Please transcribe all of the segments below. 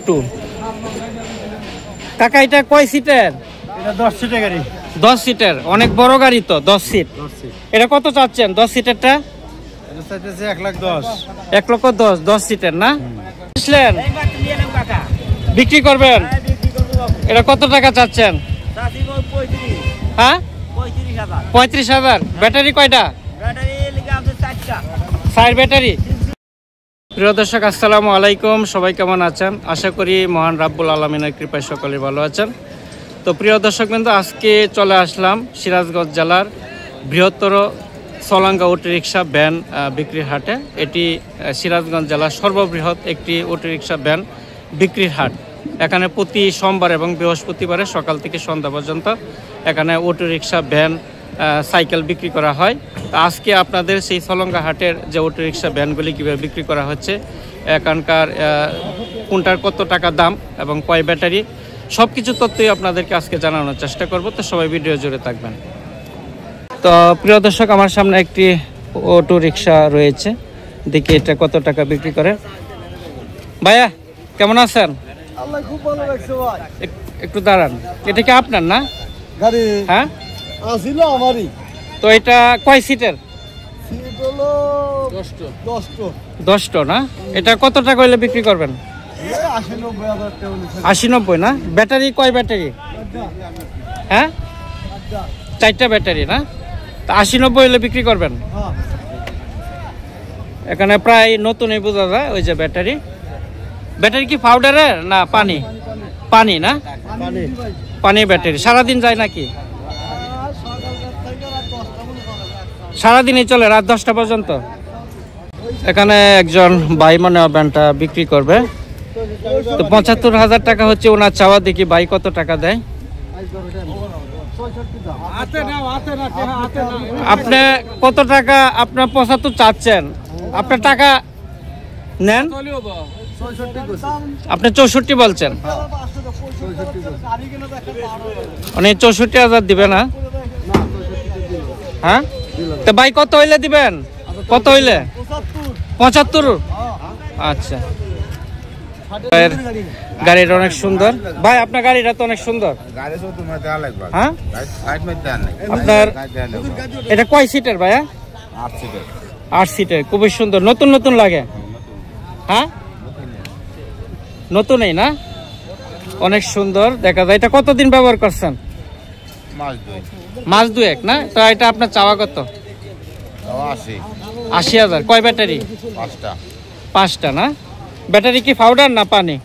Two. কাকা এটা কয় সিটের? এটা 10 সিটের গাড়ি। 10 সিটের, অনেক বড় গাড়ি তো, 10 সিট। এটা কত চাচ্ছেন 10 সিটেরটা? এটা চাইতেছে 1,10,000। 1,10,000, 10 সিটের না? বুঝলেন, বিক্রি করবেন? এটা কত টাকা চাচ্ছেন? হ্যাঁ, 35,000। ব্যাটারি কয়টা? 4 ব্যাটারি। প্রিয় দর্শক, আসসালামু আলাইকুম। সবাই কেমন আছেন? আশা করি মহান রাব্বুল আলামিনের কৃপায় সকলেই ভালো আছেন। তো প্রিয় দর্শক বিন্দু, আজকে চলে আসলাম সিরাজগঞ্জ জেলার বৃহত্তর সলাঙ্গা অটোরিকশা ভ্যান বিক্রির হাটে। এটি সিরাজগঞ্জ জেলার সর্ববৃহৎ একটি অটোরিকশা ভ্যান বিক্রির হাট। এখানে প্রতি সোমবার এবং বৃহস্পতিবারে সকাল থেকে সন্ধ্যা পর্যন্ত এখানে অটোরিকশা ভ্যান সাইকেল বিক্রি করা হয়। তো আজকে আপনাদের সেই সলঙ্গা হাটের যে অটোরিকশা ভ্যানগুলি কীভাবে বিক্রি করা হচ্ছে, এখানকার কোনটার কত টাকা দাম এবং কয় ব্যাটারি, সব কিছু তথ্যই আপনাদেরকে আজকে জানানোর চেষ্টা করব। তো সবাই ভিডিও জুড়ে থাকবেন। তো প্রিয় দর্শক, আমার সামনে একটি অটোরিকশা রয়েছে, দেখি এটা কত টাকা বিক্রি করে। ভাইয়া কেমন আছেন? আল্লাহ খুব ভালো লাগছে ভাই। একটু দাঁড়ান, এটা কি আপনার না গাড়ি? হ্যাঁ, আসিল আমারই। তো এটা কয় সিটের? সিট হলো 10টা না? এটা কত টাকা হইলে বিক্রি করবেন? 80-90,000 টাকা বলেছে। 80-90 না? ব্যাটারি কয় ব্যাটারি? হ্যাঁ, 4টা ব্যাটারি না? তো 80-90 হইলে বিক্রি করবেন। হ্যাঁ, এখানে প্রায় নতুনই বোঝা যায়। ওই যে ব্যাটারি, ব্যাটারি কি পাউডারের না পানি? পানি না? পানি ব্যাটারি। সারাদিন যায় নাকি? সারাদিনই চলে, রাত 10টা পর্যন্ত। এখানে একজন ভাই মনে ভ্যানটা বিক্রি করবে। তো 75,000 টাকা হচ্ছে ওনার চাওয়া। দেখি ভাই কত টাকা দেয়। আপনি কত টাকা? আপনার 75 চাচ্ছেন, আপনার টাকা নেন। আপনি 64 বলছেন, মানে 64,000 দিবে না? হ্যাঁ, তো ভাই কত হইলে দিবেন? কত হইলে? 75। আচ্ছা, গাড়িটা অনেক সুন্দর। ভাই আপনার গাড়িটা তো অনেক সুন্দর। হ্যাঁ, আপনার এটা কয় সিটের ভাইয়া? 8 সিটের, খুবই সুন্দর, নতুন নতুন লাগে। হ্যাঁ, নতুনই না? অনেক সুন্দর দেখা যায়। এটা কতদিন ব্যবহার করছেন? মাস দুয়েক না? তো এটা আপনার চাওয়া কত? 80,000। কয় ব্যাটারি? 5টা না? ব্যাটারি কি পাউডার না পানি?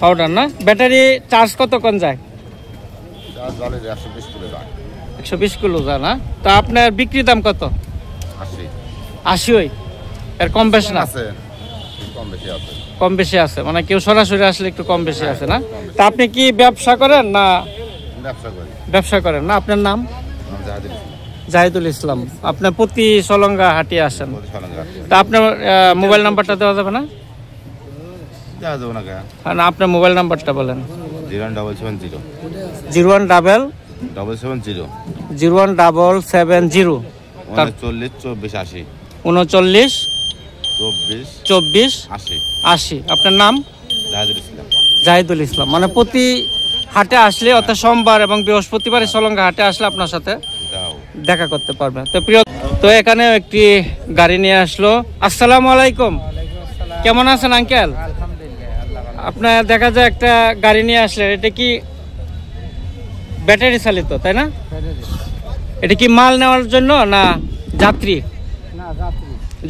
পাউডার না? ব্যাটারি চার্জ কতক্ষণ যায়? 120 কিলো যায় না? তা আপনার বিক্রি দাম কত? 80। এর কম বেশি না? কম বেশি আছে, মানে কেউ সরাসরি আসলে একটু কম বেশি আছে না? তা আপনি কি ব্যবসা করেন না? ব্যবসা করেন না? আপনার নাম? জাহিদুল ইসলাম। আপনার প্রতি সলঙ্গা হাটে আসেন? তা আপনার মোবাইল নাম্বারটা দেওয়া যাবে না? না, আপনার মোবাইল নাম্বারটা বলেন। 01770 01770 39 24 80। আপনার নাম? জাহিদুল ইসলাম। মানে প্রতি হাটে আসলে, অর্থাৎ সোমবার এবং বৃহস্পতিবার সলঙ্গা হাটে আসলে আপনার সাথে দেখা করতে পারবেন। তো প্রিয়, তো এখানে একটি গাড়ি নিয়ে আসলো। আসসালামু আলাইকুম, কেমন আছেন আঙ্কেল? আপনার দেখা যায় একটা গাড়ি নিয়ে আসলেন, এটা কি ব্যাটারি চালিত তাই না? এটা কি মাল নেওয়ার জন্য না যাত্রী?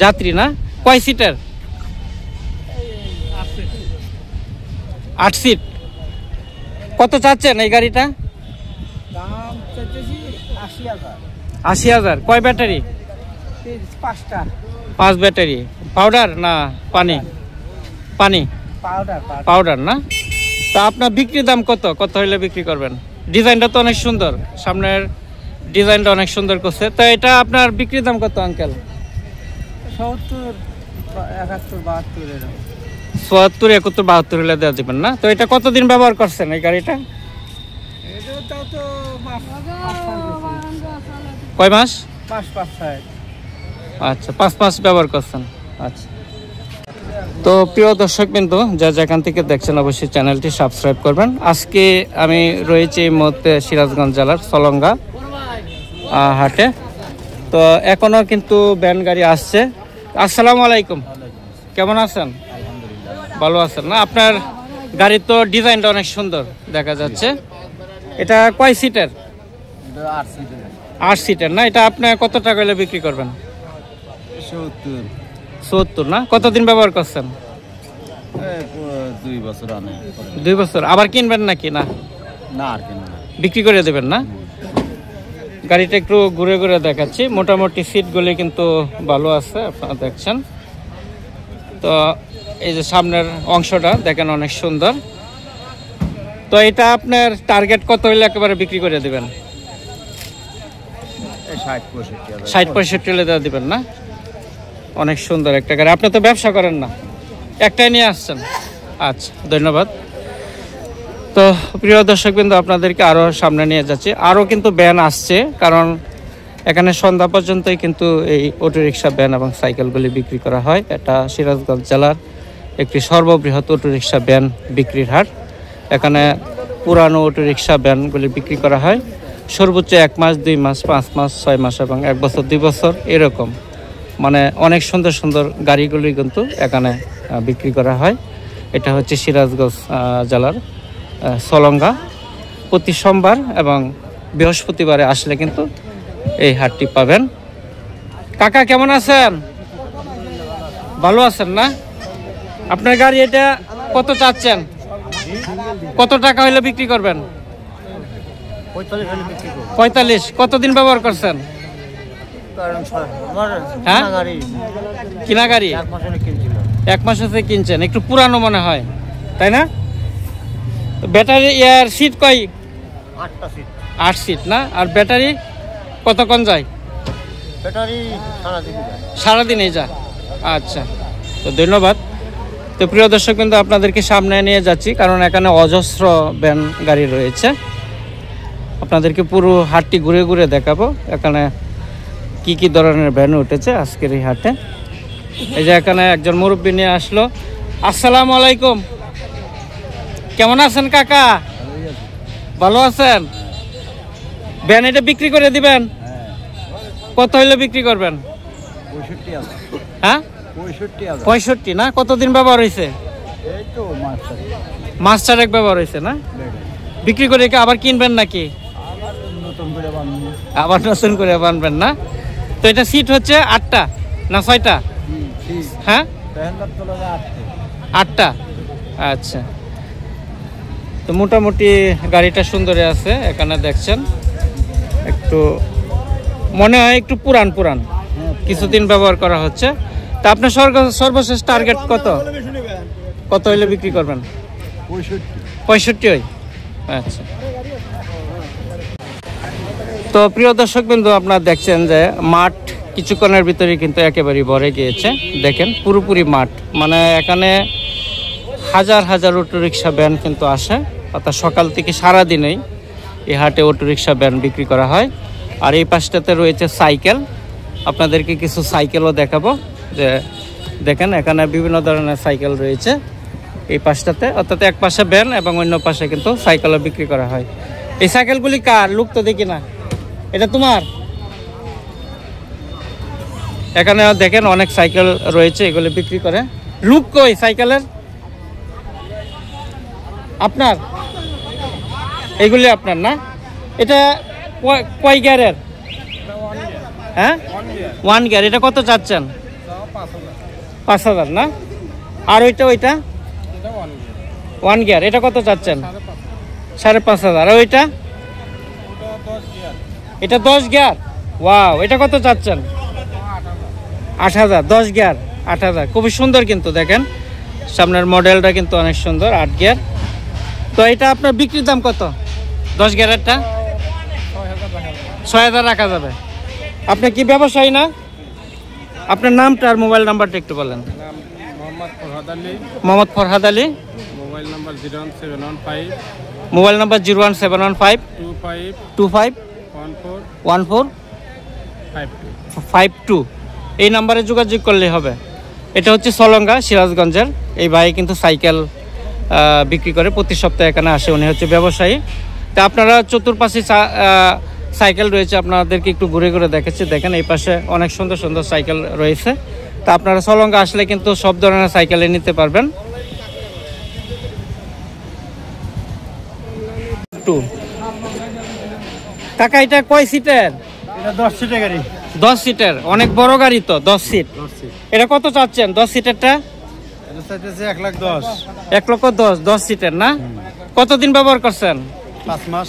যাত্রী না? কয় সিটের? 8 সিট। কত চাচ্ছেন এই গাড়িটা? 80,000। কয় ব্যাটারি? 5 ব্যাটারি। পাউডার না পানি? পানি পাউডার না? তা আপনার বিক্রি দাম কত? কত হইলে বিক্রি করবেন? ডিজাইনটা তো অনেক সুন্দর, সামনের ডিজাইনটা অনেক সুন্দর করছে। তো এটা আপনার বিক্রি দাম কত আঙ্কেল? 70, 71, 72। 74, 71, 72 হলে দেওয়া দিবেন না? তো এটা কতদিন ব্যবহার করছেন এই গাড়িটা? কয় মাস? 5-6। আচ্ছা, 5 মাস ব্যবহার করছেন। আচ্ছা, তো প্রিয় দর্শকবৃন্দ, যা যেখান থেকে দেখছেন অবশ্যই চ্যানেলটি সাবস্ক্রাইব করবেন। আজকে আমি রয়েছি এই মুহূর্তে সিরাজগঞ্জ জেলার সলঙ্গা হাটে। তো এখনও কিন্তু ভ্যান গাড়ি আসছে। আসসালামু আলাইকুম, কেমন আছেন? ভালো আছেন না? আপনার গাড়ির তো ডিজাইনটা অনেক সুন্দর দেখা যাচ্ছে। এটা কয় সিটের? 8 সিটের না? এটা আপনি কত টাকা হলে বিক্রি করবেন? 70 না? কতদিন ব্যবহার করছেন? 2 বছর। 2 বছর। আবার কিনবেন নাকি? না, আর কেন বিক্রি করে দেবেন না? গাড়িটা একটু ঘুরে ঘুরে দেখাচ্ছি। মোটামুটি সিটগুলি কিন্তু ভালো আছে, আপনারা দেখছেন। তো এই যে সামনের অংশটা দেখেন অনেক সুন্দর। তো এটা আপনার টার্গেট কত হইলে একেবারে বিক্রি করে দেবেন? 60-65 হলে দেওয়া দিবেন না? অনেক সুন্দর একটা গাড়ি। আপনি তো ব্যবসা করেন না, একটাই নিয়ে আসছেন। আচ্ছা, ধন্যবাদ। তো প্রিয় দর্শকবৃন্দ, আপনাদেরকে আরও সামনে নিয়ে যাচ্ছি। আরও কিন্তু ভ্যান আসছে, কারণ এখানে সন্ধ্যা পর্যন্তই কিন্তু এই অটোরিকশা, ভ্যান এবং সাইকেলগুলি বিক্রি করা হয়। এটা সিরাজগঞ্জ জেলার একটি সর্ববৃহৎ অটোরিকশা ভ্যান বিক্রির হাট। এখানে পুরানো অটোরিকশা ভ্যানগুলি বিক্রি করা হয়। সর্বোচ্চ 1 মাস, 2 মাস, 5 মাস, 6 মাস এবং 1 বছর, 2 বছর এরকম, মানে অনেক সুন্দর সুন্দর গাড়িগুলি কিন্তু এখানে বিক্রি করা হয়। এটা হচ্ছে সিরাজগঞ্জ জেলার সলঙ্গা। প্রতি সোমবার এবং বৃহস্পতিবারে আসলে কিন্তু এই হাটটি পাবেন। কাকা কেমন আছেন? ভালো আছেন না? আপনার গাড়ি এটা কত চাচ্ছেন? কত টাকা হইলে বিক্রি করবেন? 45। কতদিন ব্যবহার করছেন? হ্যাঁ, কিনা গাড়ি 1 মাস হচ্ছে কিনছেন। একটু পুরানো মনে হয়, তাই না? ব্যাটারি ইয়ার সিট কয়? 8 সিট না? আর ব্যাটারি কতক্ষণ যায়? সারাদিনই যা। আচ্ছা, তো ধন্যবাদ। তো প্রিয় দর্শক, কিন্তু আপনাদেরকে সামনে নিয়ে যাচ্ছি, কারণ এখানে অজস্র ভ্যান গাড়ি রয়েছে। আপনাদেরকে পুরো হাটটি ঘুরে ঘুরে দেখাবো এখানে কি কি ধরনের ভ্যান উঠেছে আজকের এই হাটে। এই যে এখানে একজন মুরব্বী নিয়ে আসলো। আসসালামু আলাইকুম, কেমন আছেন কাকা? ভালো আছেন? ভ্যান এটা বিক্রি করে দিবেন? কত হইলে বিক্রি করবেন? 65,000। হ্যাঁ, 65 না? কতদিন ব্যবহার হয়েছে? মাস 4 ব্যবহার হয়েছে না? বিক্রি করে কি আবার কিনবেন নাকি? আবার নতুন করে বানবেন না? তো এটা সিট হচ্ছে 8টা না 6টা? হ্যাঁ, 8টা। আচ্ছা, তো মোটামুটি গাড়িটা সুন্দরই আছে। এখানে দেখছেন একটু মনে হয় একটু পুরান পুরান, কিছুদিন ব্যবহার করা হচ্ছে। তা আপনার সর্বশেষ টার্গেট কত? কত হইলে বিক্রি করবেন? 65 হই। আচ্ছা, তো প্রিয় দর্শকবৃন্দ, আপনারা দেখছেন যে মাঠ কিছুক্ষণের ভিতরে কিন্তু একেবারেই ভরে গিয়েছে। দেখেন পুরোপুরি মাঠ, মানে এখানে হাজার হাজার অটোরিকশা ভ্যান কিন্তু আসে। অর্থাৎ সকাল থেকে সারাদিনেই এই হাটে অটোরিকশা ভ্যান বিক্রি করা হয়। আর এই পাশটাতে রয়েছে সাইকেল। আপনাদেরকে কিছু সাইকেলও দেখাবো। যে দেখেন এখানে বিভিন্ন ধরনের সাইকেল রয়েছে এই পাশটাতে। অর্থাৎ এক পাশে ভ্যান এবং অন্য পাশে কিন্তু সাইকেলও বিক্রি করা হয়। এই সাইকেলগুলি কার? লুক তো দেখি না। এটা তোমার? এখানে দেখেন অনেক সাইকেল রয়েছে, এগুলি বিক্রি করে। লুক কই সাইকেলের? আপনার? এগুলি আপনার না? এটা কয় গিয়ারের? হ্যাঁ, 1 গিয়ার। এটা কত চাচ্ছেন? 5,000 না? আর ওইটা 1 গিয়ার, এটা কত চাচ্ছেন? 5,500। আর ওইটা? এটা 10 গিয়ার। ওয়াও, এটা কত চাচ্ছেন? 8,000। 10 গিয়ার 8,000। খুবই সুন্দর কিন্তু দেখেন সামনের মডেলটা কিন্তু অনেক সুন্দর, 8 গিয়ার। তো এটা আপনার বিক্রির দাম কত? 10 গিয়ারেরটা 6,000 রাখা যাবে। আপনি কি ব্যবসায়ী না? আপনার নামটা আর মোবাইল নাম্বারটা একটু বলেন। মোহাম্মদ ফরহাদ আলী। Mobile number 01715 25 1452। এই নাম্বারে যোগাযোগ করলে হবে। এটা হচ্ছে সলঙ্গা সিরাজগঞ্জের। এই ভাই কিন্তু সাইকেল বিক্রি করে, প্রতি সপ্তাহে এখানে আসে, উনি হচ্ছে ব্যবসায়ী। তা আপনারা চতুর্পাশে সাইকেল রয়েছে, আপনাদেরকে একটু ঘুরে ঘুরে দেখাচ্ছি। দেখেন এই পাশে অনেক সুন্দর সুন্দর সাইকেল রয়েছে। তা আপনারা সলঙ্গা আসলে কিন্তু সব ধরনের সাইকেলে নিতে পারবেন। কাকা এটা কয় সিটের? এটা 10 সিটের গাড়ি। 10 সিটের, অনেক বড় গাড়ি তো, 10 সিট। এটা কত চাচ্ছেন 10 সিটেরটা? এটা চাইতেছে 1,10,000। 1,10,000, 10 সিটের না? কতদিন ব্যবহার করছেন? 5 মাস।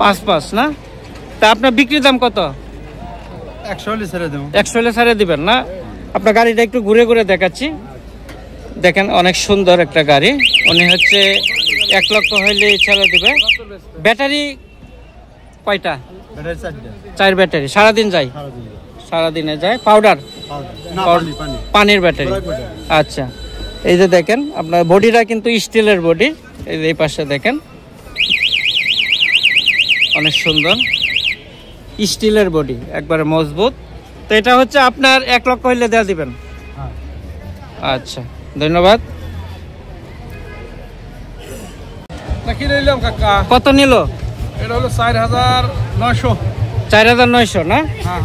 5 মাস না? তা আপনার বিক্রির দাম কত? 100 হলে ছেড়ে দেবো। 100 হলে ছাড়ে দিবেন না? আপনার গাড়িটা একটু ঘুরে ঘুরে দেখাচ্ছি। দেখেন অনেক সুন্দর একটা গাড়ি। উনি হচ্ছে 1 লক্ষ হইলে ছেড়ে দিবে। ব্যাটারি কয়টা? ব্যাটারি 4টা। 4 ব্যাটারি। সারাদিন যায়? সারাদিনে যায়। পাউডার? না, পানি। পানির ব্যাটারি। আচ্ছা, এই যে দেখেন আপনার বডিটা কিন্তু স্টিলের বডি। এই পাশে দেখেন অনেক সুন্দর স্টিলের বডি, একবারে মজবুত। তো এটা হচ্ছে আপনার 1 লক্ষ হইলে দেওয়া দিবেন? আচ্ছা, ধন্যবাদ। কি নিলাম কাকা? কত নিল? এটা হলো 4,900। 4,900 না? হ্যাঁ।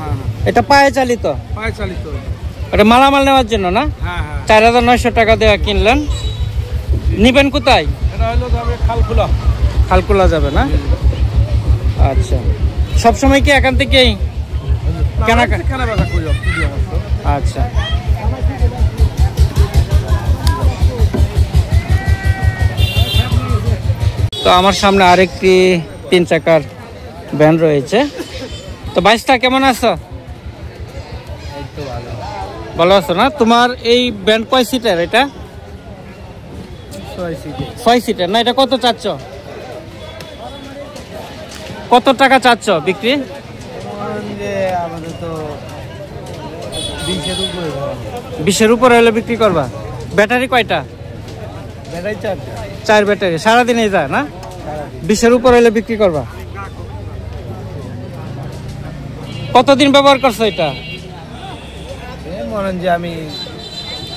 এটা পায়ে চালিত? পায়ে চালিত। এটা মালামাল নেওয়ার জন্য না? হ্যাঁ। 4,900 টাকা দেওয়া কিনলেন। নিবেন কোথায়? এটা হলো যাবে খালখোলা। খালকুলা যাবে না? আচ্ছা, সবসময় কি এখান থেকেই কেনা বেচা করি অবশ্য। আচ্ছা, তো আমার সামনে আরেকটি 3 চাকার ভ্যান রয়েছে। তো বাইশটা কেমন আছো? ভালো আছো না? তোমার এই ভ্যান কয় সিটের? এটা 6 সিটের না? এটা কত চাচ্ছ? কত টাকা চাচ্ছ বিক্রি? আমাদের তো 20-এর উপরে। 20-এর উপরে হলে বিক্রি করবা। ব্যাটারি কয়টা? ব্যাটারি 4টা। 4 ব্যাটারি। সারাদিনে যায় না? 20-এর উপরে হলে বিক্রি করবা। কতদিন ব্যবহার করছো এটা? মনে যে আমি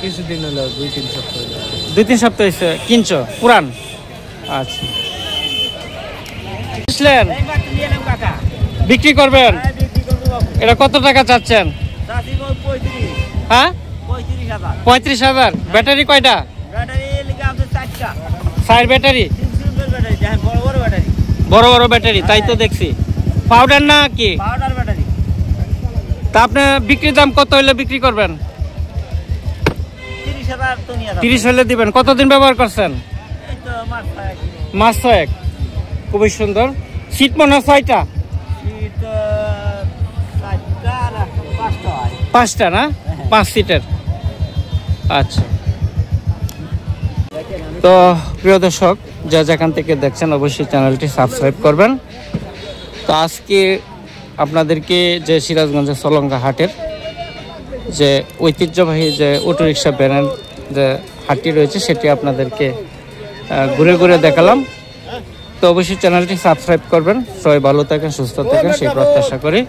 কিছুদিন হলো 2-3 সপ্তাহ। 2-3 সপ্তাহ হয়েছে কিনছো? পুরান? আচ্ছা, বুঝলেন? বিক্রি করবেন? এটা কত টাকা চাচ্ছেন? হ্যাঁ, 35,000। ব্যাটারি কয়টা? 4 ব্যাটারি। বড় বড় ব্যাটারি, তাই তো দেখছি। পাউডার না কি? তা আপনার বিক্রির দাম কত হইলে বিক্রি করবেন? 30 হলে দিবেন। কতদিন ব্যবহার করছেন? মাস 6। খুবই সুন্দর। সিট মনে হয় 6টা? 5টা না? 5 সিটের। আচ্ছা, তো প্রিয় দর্শক, যা যেখান থেকে দেখছেন অবশ্যই চ্যানেলটি সাবস্ক্রাইব করবেন। তো আজকে আপনাদেরকে যে সিরাজগঞ্জের সলঙ্গা হাটের যে ঐতিহ্যবাহী যে অটোরিকশা ভ্যানের যে হাটটি রয়েছে সেটি আপনাদেরকে ঘুরে ঘুরে দেখালাম। তো অবশ্যই চ্যানেলটি সাবস্ক্রাইব করবেন। সবাই ভালো থাকেন, সুস্থ থাকেন, সেই প্রত্যাশা করি।